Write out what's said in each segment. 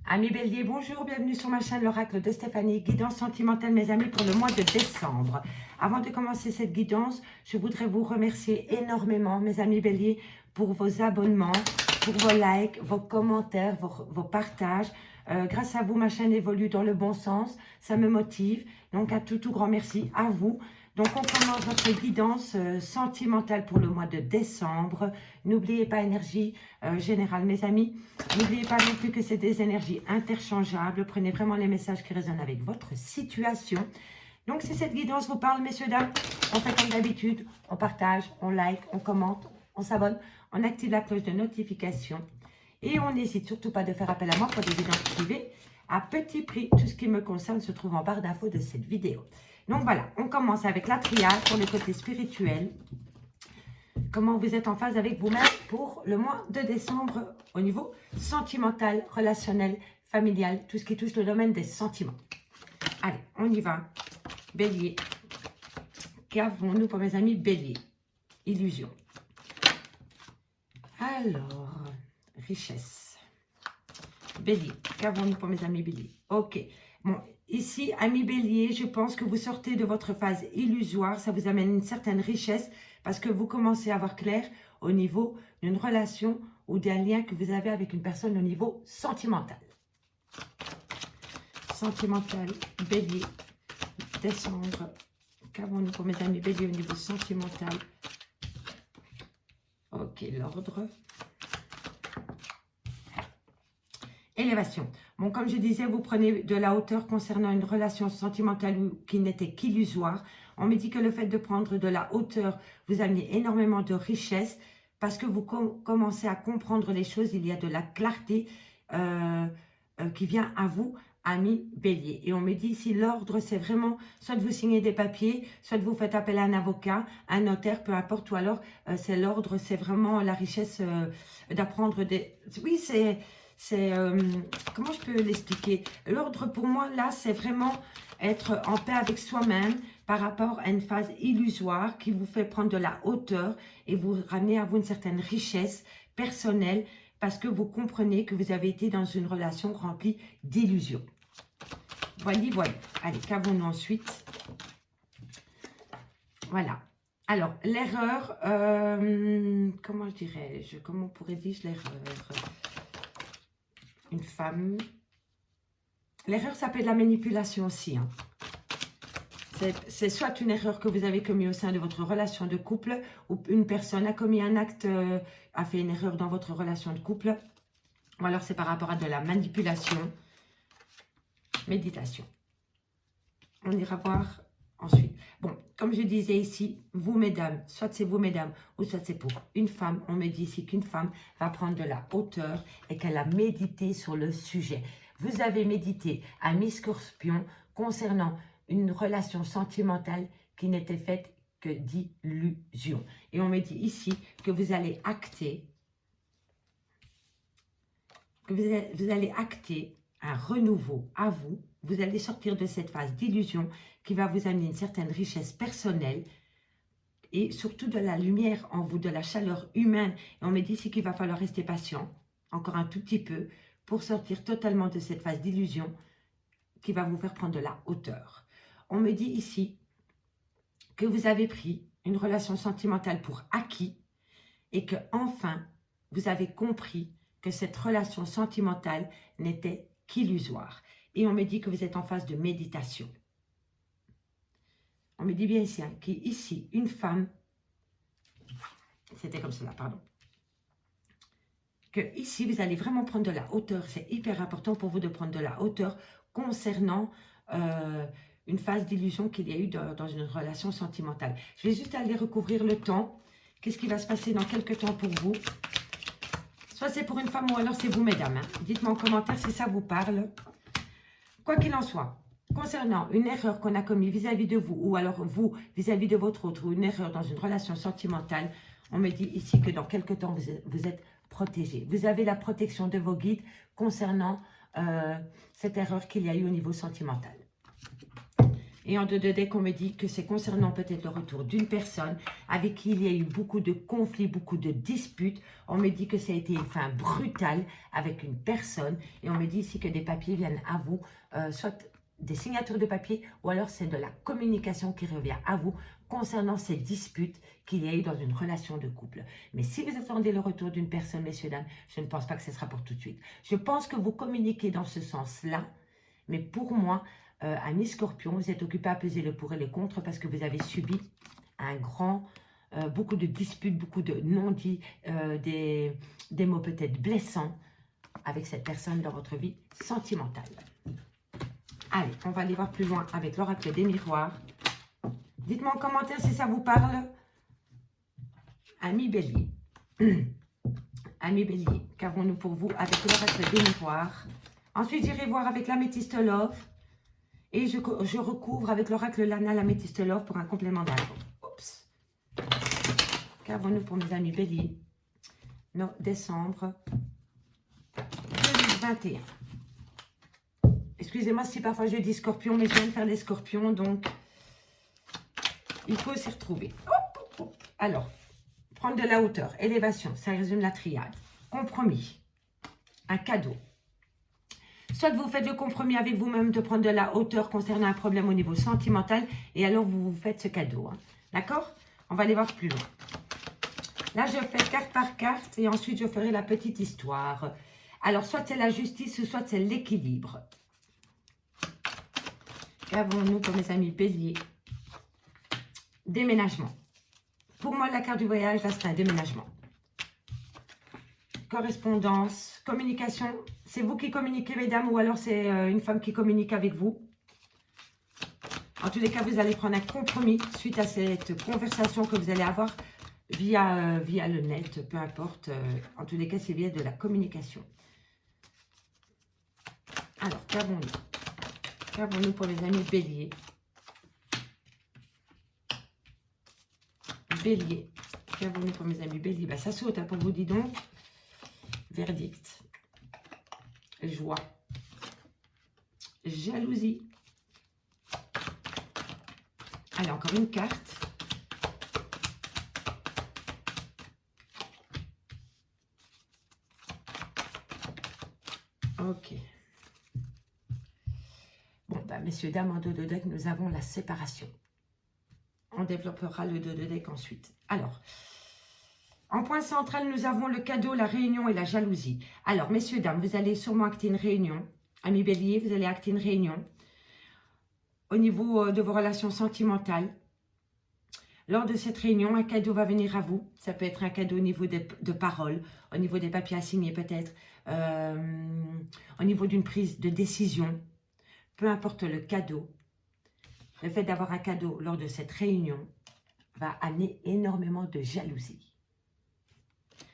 Amis Bélier, bonjour, bienvenue sur ma chaîne l'oracle de Stéphanie, guidance sentimentale mes amis pour le mois de décembre. Avant de commencer cette guidance, je voudrais vous remercier énormément mes amis Bélier pour vos abonnements, pour vos likes, vos commentaires, vos partages. Grâce à vous, ma chaîne évolue dans le bon sens, ça me motive. Donc un tout grand merci à vous. Donc on commence votre guidance sentimentale pour le mois de décembre. N'oubliez pas énergie générale mes amis. N'oubliez pas non plus que c'est des énergies interchangeables. Prenez vraiment les messages qui résonnent avec votre situation. Donc si cette guidance vous parle messieurs dames, on fait comme d'habitude. On partage, on like, on commente, on s'abonne, on active la cloche de notification. Et on n'hésite surtout pas de faire appel à moi pour des guidances privées. À petit prix, tout ce qui me concerne se trouve en barre d'infos de cette vidéo. Donc voilà, on commence avec la triade pour le côté spirituel. Comment vous êtes en phase avec vous-même pour le mois de décembre au niveau sentimental, relationnel, familial, tout ce qui touche le domaine des sentiments. Allez, on y va. Bélier. Qu'avons-nous pour mes amis Bélier? Illusion. Alors, richesse. Bélier. Qu'avons-nous pour mes amis Bélier? Ok. Bon, ici, amis Bélier, je pense que vous sortez de votre phase illusoire. Ça vous amène une certaine richesse parce que vous commencez à voir clair au niveau d'une relation ou d'un lien que vous avez avec une personne au niveau sentimental. Sentimental, Bélier, décembre. Qu'avons-nous pour mes amis Bélier au niveau sentimental? Ok, l'ordre. Élévation. Bon, comme je disais, vous prenez de la hauteur concernant une relation sentimentale qui n'était qu'illusoire. On me dit que le fait de prendre de la hauteur vous amène énormément de richesse parce que vous commencez à comprendre les choses. Il y a de la clarté qui vient à vous, amis Bélier. Et on me dit ici, l'ordre, c'est vraiment soit vous signez des papiers, soit vous faites appel à un avocat, un notaire, peu importe. Ou alors, c'est l'ordre, c'est vraiment la richesse d'apprendre des... Oui, c'est comment je peux l'expliquer? L'ordre pour moi là c'est vraiment être en paix avec soi-même par rapport à une phase illusoire qui vous fait prendre de la hauteur et vous ramener à vous une certaine richesse personnelle parce que vous comprenez que vous avez été dans une relation remplie d'illusions. Voilà. Allez, qu'avons-nous ensuite? Voilà. Alors, l'erreur, comment dirais-je, comment pourrais-je l'erreur? Une femme. L'erreur, ça peut être la manipulation aussi. Hein. C'est soit une erreur que vous avez commise au sein de votre relation de couple, ou une personne a commis un acte, a fait une erreur dans votre relation de couple, ou alors c'est par rapport à de la manipulation. Méditation. On ira voir ensuite. Bon, comme je disais ici, vous mesdames, soit c'est vous mesdames, ou soit c'est pour une femme, on me dit ici qu'une femme va prendre de la hauteur et qu'elle a médité sur le sujet. Vous avez médité, ami Scorpion, concernant une relation sentimentale qui n'était faite que d'illusions. Et on me dit ici que vous allez acter, un renouveau à vous. Vous allez sortir de cette phase d'illusion qui va vous amener une certaine richesse personnelle et surtout de la lumière en vous, de la chaleur humaine. Et on me dit ici qu'il va falloir rester patient, encore un tout petit peu, pour sortir totalement de cette phase d'illusion qui va vous faire prendre de la hauteur. On me dit ici que vous avez pris une relation sentimentale pour acquis et que enfin vous avez compris que cette relation sentimentale n'était qu'illusoire. Et on me dit que vous êtes en phase de méditation. On me dit bien ici, hein, qu'ici, une femme, c'était comme cela, pardon, que ici, vous allez vraiment prendre de la hauteur. C'est hyper important pour vous de prendre de la hauteur concernant une phase d'illusion qu'il y a eu dans une relation sentimentale. Je vais juste aller recouvrir le temps. Qu'est-ce qui va se passer dans quelques temps pour vous? Soit c'est pour une femme ou alors c'est vous, mesdames. Hein. Dites-moi en commentaire si ça vous parle. Quoi qu'il en soit, concernant une erreur qu'on a commise vis-à-vis de vous, ou alors vous, vis-à-vis de votre autre, ou une erreur dans une relation sentimentale, on me dit ici que dans quelques temps, vous êtes protégé. Vous avez la protection de vos guides concernant cette erreur qu'il y a eu au niveau sentimental. Et en 2 de deck, on me dit que c'est concernant peut-être le retour d'une personne avec qui il y a eu beaucoup de conflits, beaucoup de disputes. On me dit que ça a été une fin brutale avec une personne. Et on me dit ici que des papiers viennent à vous, soit des signatures de papier, ou alors c'est de la communication qui revient à vous concernant ces disputes qu'il y a eu dans une relation de couple. Mais si vous attendez le retour d'une personne, messieurs, dames, je ne pense pas que ce sera pour tout de suite. Je pense que vous communiquez dans ce sens-là, mais pour moi, amis Scorpion, vous êtes occupé à peser le pour et le contre parce que vous avez subi beaucoup de disputes, beaucoup de non-dits, des mots peut-être blessants avec cette personne dans votre vie sentimentale. Allez, on va aller voir plus loin avec l'oracle des miroirs. Dites-moi en commentaire si ça vous parle. Amis Bélier. Amis Bélier, qu'avons-nous pour vous avec l'oracle des miroirs? Ensuite, j'irai voir avec l'améthyste Love. Et je recouvre avec l'oracle Lana, l'améthyste Love pour un complément d'album. Oups. Qu'avons-nous pour mes amis Bélier? Non, décembre 2021. Excusez-moi si parfois je dis scorpion, mais je viens de faire des scorpions, donc il faut s'y retrouver. Hop, hop, hop. Alors, prendre de la hauteur, élévation, ça résume la triade. Compromis, un cadeau. Soit vous faites le compromis avec vous-même de prendre de la hauteur concernant un problème au niveau sentimental, et alors vous vous faites ce cadeau. Hein. D'accord? On va aller voir plus loin. Là, je fais carte par carte, et ensuite je ferai la petite histoire. Alors, soit c'est la justice, soit c'est l'équilibre. Qu'avons-nous pour mes amis Bélier? Déménagement. Pour moi, la carte du voyage, là, c'est un déménagement. Correspondance, communication. C'est vous qui communiquez, mesdames, ou alors c'est une femme qui communique avec vous. En tous les cas, vous allez prendre un compromis suite à cette conversation que vous allez avoir via le net, peu importe. En tous les cas, c'est via de la communication. Alors, qu'avons-nous? Qu'avons-nous pour les amis Bélier? Bélier. Qu'avons-nous pour mes amis Bélier? Ben, ça saute hein, pour vous, dis donc. Verdict. Joie. Jalousie. Allez, encore une carte. Ok. Bon, ben, messieurs, dames, en 2 de deck, nous avons la séparation. On développera le 2 de deck ensuite. Alors, en point central, nous avons le cadeau, la réunion et la jalousie. Alors, messieurs, dames, vous allez sûrement acter une réunion. Amis Bélier, vous allez acter une réunion au niveau de vos relations sentimentales. Lors de cette réunion, un cadeau va venir à vous. Ça peut être un cadeau au niveau de paroles, au niveau des papiers à signer peut-être, au niveau d'une prise de décision. Peu importe le cadeau. Le fait d'avoir un cadeau lors de cette réunion va amener énormément de jalousie.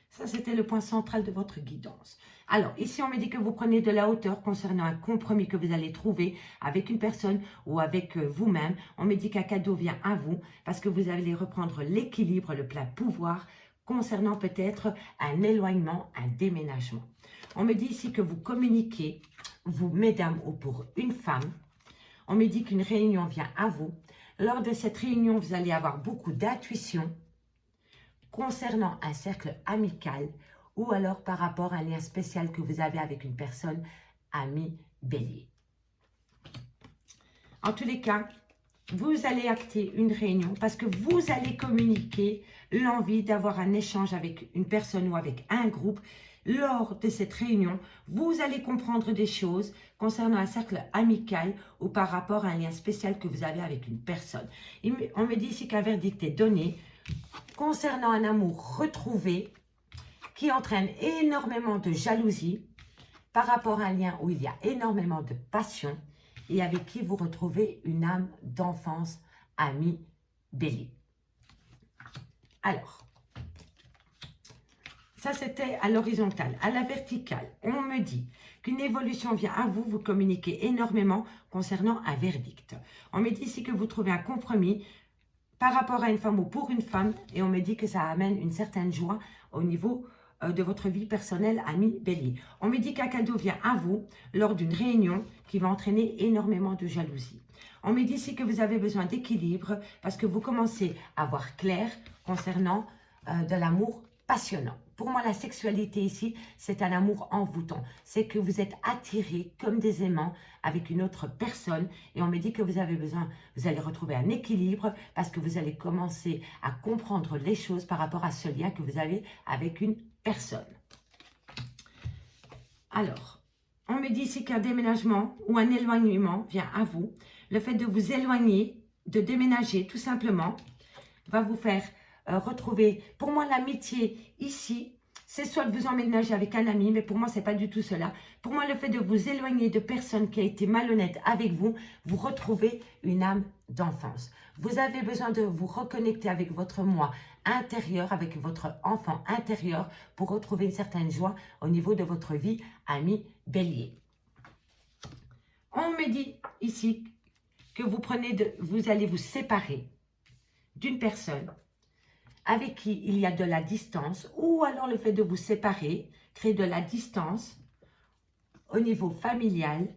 Ça, c'était le point central de votre guidance. Alors, ici, on me dit que vous prenez de la hauteur concernant un compromis que vous allez trouver avec une personne ou avec vous-même. On me dit qu'un cadeau vient à vous parce que vous allez reprendre l'équilibre, le plein pouvoir concernant peut-être un éloignement, un déménagement. On me dit ici que vous communiquez, vous, mesdames, ou pour une femme. On me dit qu'une réunion vient à vous. Lors de cette réunion, vous allez avoir beaucoup d'intuition concernant un cercle amical ou alors par rapport à un lien spécial que vous avez avec une personne, ami Bélier. En tous les cas, vous allez acter une réunion parce que vous allez communiquer l'envie d'avoir un échange avec une personne ou avec un groupe. Lors de cette réunion, vous allez comprendre des choses concernant un cercle amical ou par rapport à un lien spécial que vous avez avec une personne. On me dit ici qu'un verdict est donné concernant un amour retrouvé qui entraîne énormément de jalousie par rapport à un lien où il y a énormément de passion et avec qui vous retrouvez une âme d'enfance, ami Bélier. Alors, ça c'était à l'horizontale. À la verticale, on me dit qu'une évolution vient à vous, vous communiquez énormément concernant un verdict. On me dit ici que vous trouvez un compromis par rapport à une femme ou pour une femme, et on me dit que ça amène une certaine joie au niveau de votre vie personnelle, ami Bélier. On me dit qu'un cadeau vient à vous lors d'une réunion qui va entraîner énormément de jalousie. On me dit ici que vous avez besoin d'équilibre parce que vous commencez à voir clair concernant de l'amour passionnant. Pour moi, la sexualité ici, c'est un amour envoûtant. C'est que vous êtes attirés comme des aimants avec une autre personne. Et on me dit que vous avez besoin, vous allez retrouver un équilibre parce que vous allez commencer à comprendre les choses par rapport à ce lien que vous avez avec une personne. Alors, on me dit ici qu'un déménagement ou un éloignement vient à vous. Le fait de vous éloigner, de déménager tout simplement, va vous faire retrouver. Pour moi, l'amitié ici, c'est soit de vous emménager avec un ami, mais pour moi, ce n'est pas du tout cela. Pour moi, le fait de vous éloigner de personne qui a été malhonnête avec vous, vous retrouvez une âme d'enfance. Vous avez besoin de vous reconnecter avec votre moi intérieur, avec votre enfant intérieur pour retrouver une certaine joie au niveau de votre vie, ami Bélier. On me dit ici que vous allez vous séparer d'une personne avec qui il y a de la distance, ou alors le fait de vous séparer, créer de la distance au niveau familial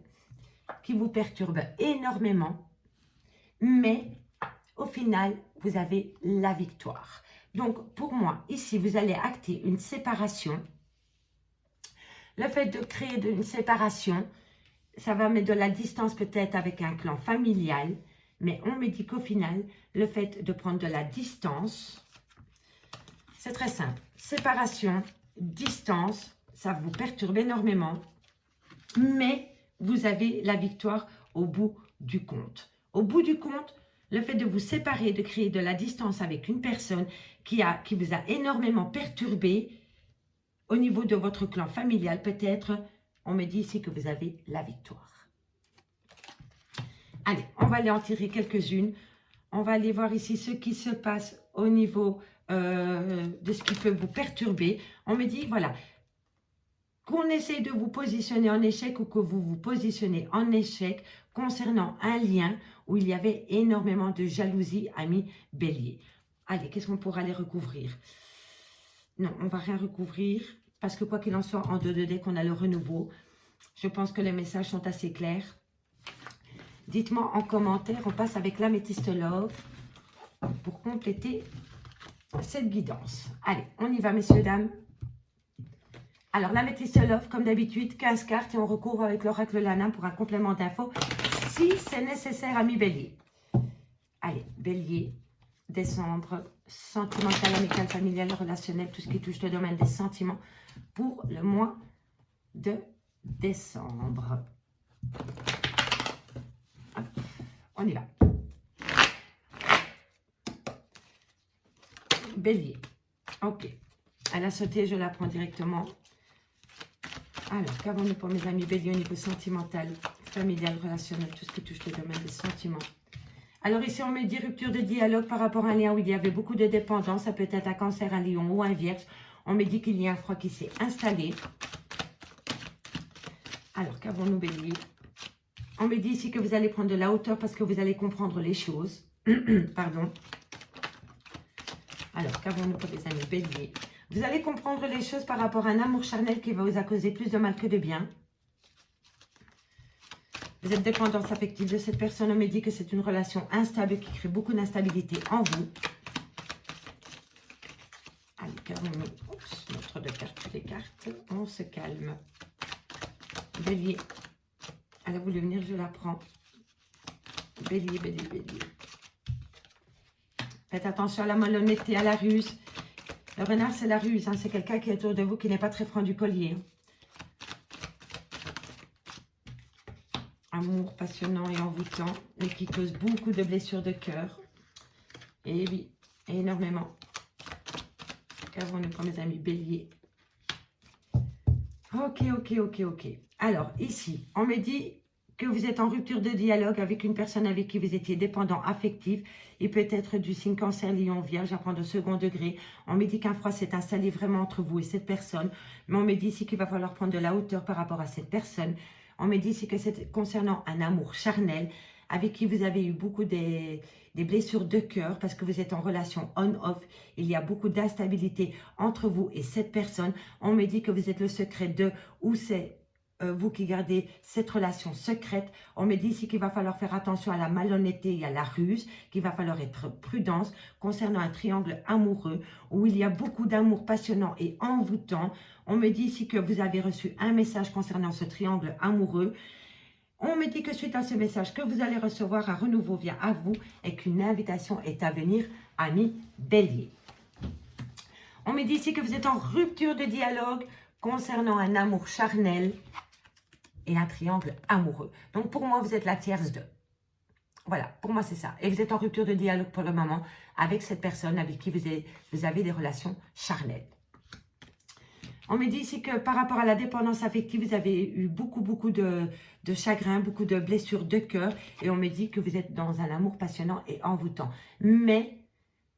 qui vous perturbe énormément, mais au final, vous avez la victoire. Donc, pour moi, ici, vous allez acter une séparation. Le fait de créer une séparation, ça va mettre de la distance peut-être avec un clan familial, mais on me dit qu'au final, le fait de prendre de la distance, c'est très simple. Séparation, distance, ça vous perturbe énormément, mais vous avez la victoire au bout du compte. Au bout du compte, le fait de vous séparer, de créer de la distance avec une personne qui vous a énormément perturbé au niveau de votre clan familial, peut-être, on me dit ici que vous avez la victoire. Allez, on va aller en tirer quelques-unes. On va aller voir ici ce qui se passe au niveau de ce qui peut vous perturber. On me dit, voilà, qu'on essaie de vous positionner en échec ou que vous vous positionnez en échec concernant un lien où il y avait énormément de jalousie, ami Bélier. Allez, qu'est-ce qu'on pourra aller recouvrir? Non, on ne va rien recouvrir parce que quoi qu'il en soit, en 2 dès qu'on a le renouveau, je pense que les messages sont assez clairs. Dites-moi en commentaire, on passe avec l'améthyste Love pour compléter cette guidance. Allez, on y va, messieurs, dames. Alors, l'améthyste Love, comme d'habitude, 15 cartes et on recouvre avec l'oracle Lana pour un complément d'infos si c'est nécessaire, ami Bélier. Allez, Bélier, décembre, sentimental, amical, familial, relationnel, tout ce qui touche le domaine des sentiments pour le mois de décembre. Hop, on y va. Bélier. Ok. Elle a sauté, je la prends directement. Alors, qu'avons-nous pour mes amis Bélier au niveau sentimental, familial, relationnel, tout ce qui touche le domaine des sentiments. Alors ici, on me dit rupture de dialogue par rapport à un lien où il y avait beaucoup de dépendance. Ça peut être un cancer, un lion ou un vierge. On me dit qu'il y a un froid qui s'est installé. Alors, qu'avons-nous Bélier? On me dit ici que vous allez prendre de la hauteur parce que vous allez comprendre les choses. Pardon. Alors, qu'avons-nous pour les amis Bélier? Vous allez comprendre les choses par rapport à un amour charnel qui va vous causer plus de mal que de bien. Vous êtes dépendance affective de cette personne. On me dit que c'est une relation instable qui crée beaucoup d'instabilité en vous. Allez, qu'avons-nous? Oups, notre de cartes, toutes les cartes. On se calme. Bélier. Elle a voulu venir, je la prends. Bélier, Bélier, Bélier. Faites attention à la malhonnêteté, à la ruse. Le renard, c'est la ruse. Hein. C'est quelqu'un qui est autour de vous qui n'est pas très franc du collier. Amour passionnant et envoûtant, mais qui cause beaucoup de blessures de cœur. Et oui, énormément. Qu'avons-nous pour mes amis Bélier? Ok, ok, ok, ok. Alors, ici, on me dit que vous êtes en rupture de dialogue avec une personne avec qui vous étiez dépendant affectif. Il peut être du signe cancer, lion, vierge, à prendre au second degré. On me dit qu'un froid s'est installé vraiment entre vous et cette personne. Mais on me dit ici qu'il va falloir prendre de la hauteur par rapport à cette personne. On me dit ici que c'est concernant un amour charnel avec qui vous avez eu beaucoup des blessures de cœur parce que vous êtes en relation on-off. Il y a beaucoup d'instabilité entre vous et cette personne. On me dit que vous êtes le secret de où c'est vous qui gardez cette relation secrète, on me dit ici qu'il va falloir faire attention à la malhonnêteté et à la ruse, qu'il va falloir être prudence concernant un triangle amoureux où il y a beaucoup d'amour passionnant et envoûtant. On me dit ici que vous avez reçu un message concernant ce triangle amoureux. On me dit que suite à ce message que vous allez recevoir, un renouveau vient à vous et qu'une invitation est à venir, ami Bélier. On me dit ici que vous êtes en rupture de dialogue concernant un amour charnel et un triangle amoureux. Donc pour moi, vous êtes la tierce de. Voilà, pour moi c'est ça. Et vous êtes en rupture de dialogue pour le moment avec cette personne avec qui vous avez des relations charnelles. On me dit ici que par rapport à la dépendance affective, vous avez eu beaucoup de chagrin, beaucoup de blessures de cœur. Et on me dit que vous êtes dans un amour passionnant et envoûtant. Mais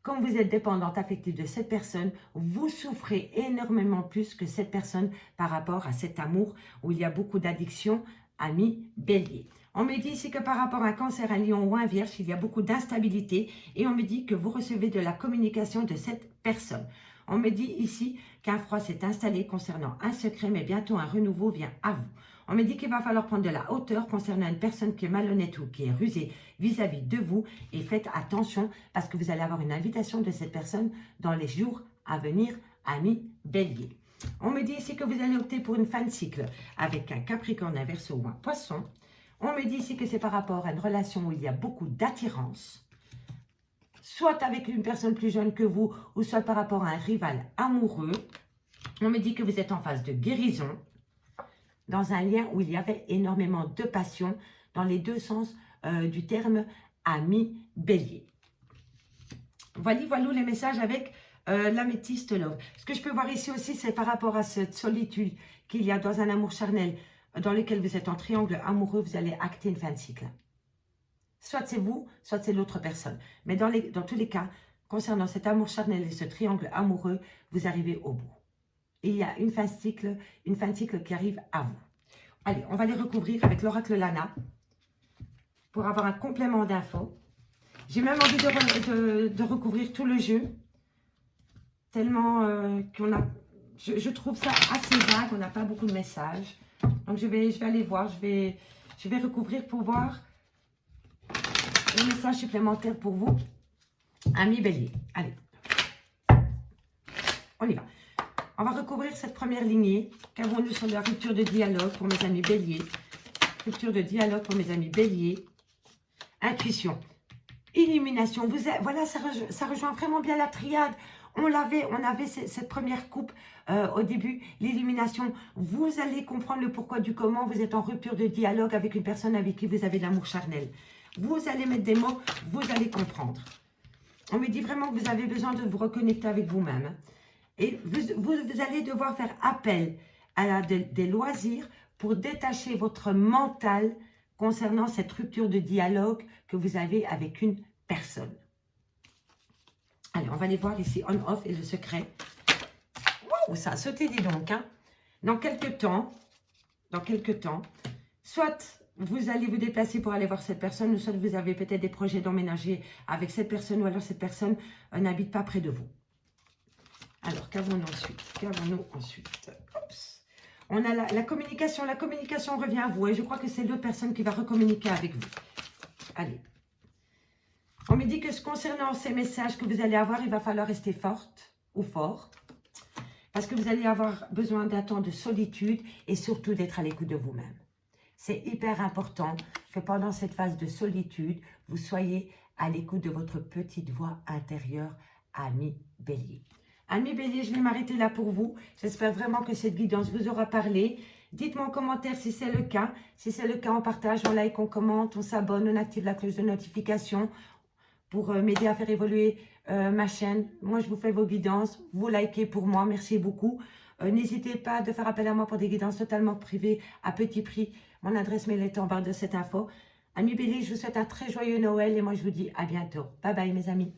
comme vous êtes dépendante affective de cette personne, vous souffrez énormément plus que cette personne par rapport à cet amour où il y a beaucoup d'addiction, ami Bélier. On me dit ici que par rapport à un cancer, un lion ou un vierge, il y a beaucoup d'instabilité et on me dit que vous recevez de la communication de cette personne. On me dit ici qu'un froid s'est installé concernant un secret, mais bientôt un renouveau vient à vous. On me dit qu'il va falloir prendre de la hauteur concernant une personne qui est malhonnête ou qui est rusée vis-à-vis de vous. Et faites attention parce que vous allez avoir une invitation de cette personne dans les jours à venir, ami Bélier. On me dit ici que vous allez opter pour une fin de cycle avec un Capricorne, un Verseau ou un Poisson. On me dit ici que c'est par rapport à une relation où il y a beaucoup d'attirance, soit avec une personne plus jeune que vous ou soit par rapport à un rival amoureux. On me dit que vous êtes en phase de guérison, dans un lien où il y avait énormément de passion, dans les deux sens du terme ami Bélier. Voilà les messages avec l'améthyste love. Ce que je peux voir ici aussi, c'est par rapport à cette solitude qu'il y a dans un amour charnel, dans lequel vous êtes en triangle amoureux, vous allez acter une fin de cycle. Soit c'est vous, soit c'est l'autre personne. Mais dans tous les cas, concernant cet amour charnel et ce triangle amoureux, vous arrivez au bout. Et il y a une fin de cycle qui arrive à vous. Allez, on va les recouvrir avec l'oracle Lana pour avoir un complément d'infos. J'ai même envie de recouvrir tout le jeu, tellement je trouve ça assez vague, on n'a pas beaucoup de messages. Donc je vais aller voir, je vais recouvrir pour voir un message supplémentaire pour vous, ami Bélier. Allez, on y va. On va recouvrir cette première lignée. Qu'avons-nous sur la rupture de dialogue pour mes amis Bélier? Rupture de dialogue pour mes amis Bélier. Intuition. Illumination. Voilà, ça rejoint vraiment bien la triade. On avait cette première coupe au début, l'illumination. Vous allez comprendre le pourquoi du comment. Vous êtes en rupture de dialogue avec une personne avec qui vous avez de l'amour charnel. Vous allez mettre des mots, vous allez comprendre. On me dit vraiment que vous avez besoin de vous reconnecter avec vous-même. Et vous allez devoir faire appel à des loisirs pour détacher votre mental concernant cette rupture de dialogue que vous avez avec une personne. Allez, on va aller voir ici on-off et le secret. Wow, ça a sauté, dis donc. Hein. Dans quelques temps, soit vous allez vous déplacer pour aller voir cette personne, ou soit vous avez peut-être des projets d'emménager avec cette personne, ou alors cette personne n'habite pas près de vous. Alors, qu'avons-nous ensuite? Oups. On a la communication. La communication revient à vous. Et je crois que c'est l'autre personne qui va recommuniquer avec vous. Allez. On me dit que concernant ces messages que vous allez avoir, il va falloir rester forte ou fort. Parce que vous allez avoir besoin d'un temps de solitude et surtout d'être à l'écoute de vous-même. C'est hyper important que pendant cette phase de solitude, vous soyez à l'écoute de votre petite voix intérieure, ami Bélier. Ami Bélier, je vais m'arrêter là pour vous. J'espère vraiment que cette guidance vous aura parlé. Dites-moi en commentaire si c'est le cas. Si c'est le cas, on partage, on like, on commente, on s'abonne, on active la cloche de notification pour m'aider à faire évoluer ma chaîne. Moi, je vous fais vos guidances. Vous likez pour moi. Merci beaucoup. N'hésitez pas de faire appel à moi pour des guidances totalement privées à petit prix. Mon adresse mail est en barre de cette info. Ami Bélier, je vous souhaite un très joyeux Noël et moi, je vous dis à bientôt. Bye bye, mes amis.